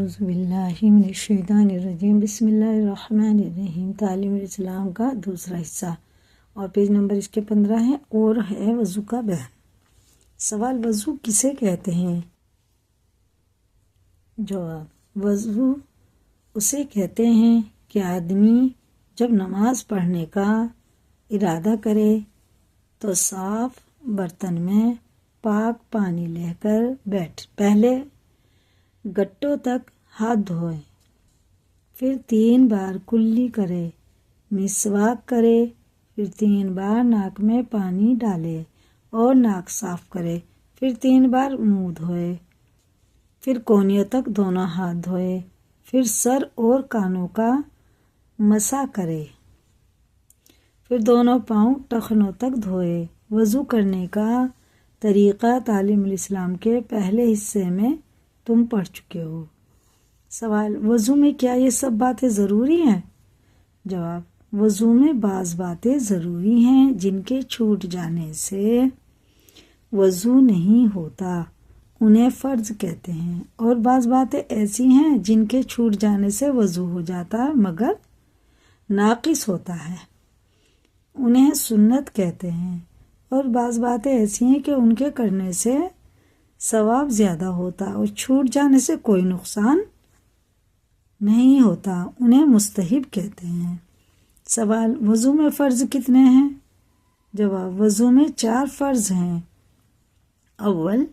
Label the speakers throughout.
Speaker 1: اعوذ باللہ من الشیطان الرجیم بسم اللہ الرحمن الرحیم۔ تعلیم الاسلام کا دوسرا حصہ اور پیج نمبر اس کے 15 ہے اور ہے وضو کا بیان۔ سوال، وضو کسے کہتے ہیں؟ جواب، وضو اسے کہتے ہیں کہ آدمی جب نماز پڑھنے کا ارادہ کرے تو صاف برتن میں پاک پانی لے کر پہلے گٹوں تک ہاتھ دھوئے، پھر 3 بار کلی کرے، مسواک کرے، پھر 3 بار ناک میں پانی ڈالے اور ناک صاف کرے، پھر 3 بار منہ دھوئے، پھر کونیوں تک دونوں ہاتھ دھوئے، پھر سر اور کانوں کا مسح کرے، پھر دونوں پاؤں ٹخنوں تک دھوئے۔ وضو کرنے کا طریقہ تعلیم الاسلام کے پہلے حصے میں تم پڑھ چکے ہو۔ سوال، وضو میں کیا یہ سب باتیں ضروری ہیں؟ جواب، وضو میں بعض باتیں ضروری ہیں جن کے چھوٹ جانے سے وضو نہیں ہوتا، انہیں فرض کہتے ہیں، اور بعض باتیں ایسی ہیں جن کے چھوٹ جانے سے وضو ہو جاتا مگر ناقص ہوتا ہے، انہیں سنت کہتے ہیں، اور بعض باتیں ایسی ہیں کہ ان کے کرنے سے ثواب زیادہ ہوتا اور چھوٹ جانے سے کوئی نقصان نہیں ہوتا، انہیں مستحب کہتے ہیں۔ سوال، وضو میں فرض کتنے ہیں؟ جواب، وضو میں 4 فرض ہیں۔ اول،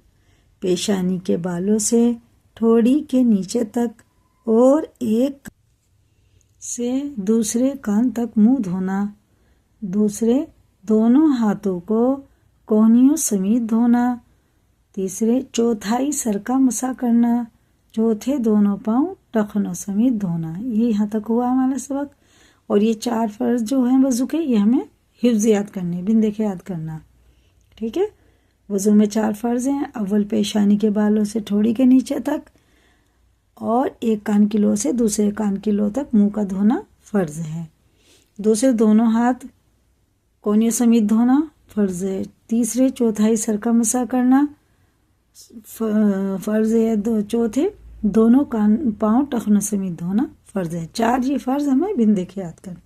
Speaker 1: پیشانی کے بالوں سے ٹھوڑی کے نیچے تک اور ایک سے دوسرے کان تک منہ دھونا۔ دوسرے، دونوں ہاتھوں کو کونیوں سمیت دھونا۔ تیسرے، چوتھائی سر کا مسح کرنا۔ چوتھے، دونوں پاؤں ٹخنوں سمیت دھونا۔ یہ یہاں تک ہوا ہمارا سبق، اور یہ 4 فرض جو ہیں وضو کے، یہ ہمیں حفظ یاد کرنے، بن دیکھے یاد کرنا، ٹھیک ہے؟ وضو میں 4 فرض ہیں۔ اول، پیشانی کے بالوں سے ٹھوڑی کے نیچے تک اور ایک کان کی لو سے دوسرے کان کی لو تک منہ کا دھونا فرض ہے۔ دوسرے، دونوں ہاتھ کونیوں سمیت دھونا فرض ہے۔ تیسرے، چوتھائی سر کا مسح کرنا فرض ہے۔ چوتھے، دونوں پاؤں ٹخنوں سمیت دھونا فرض ہے۔ 4 یہ فرض ہمیں بن دیکھے یاد کرنا،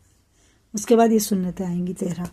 Speaker 1: اس کے بعد یہ سنتیں آئیں گی 13۔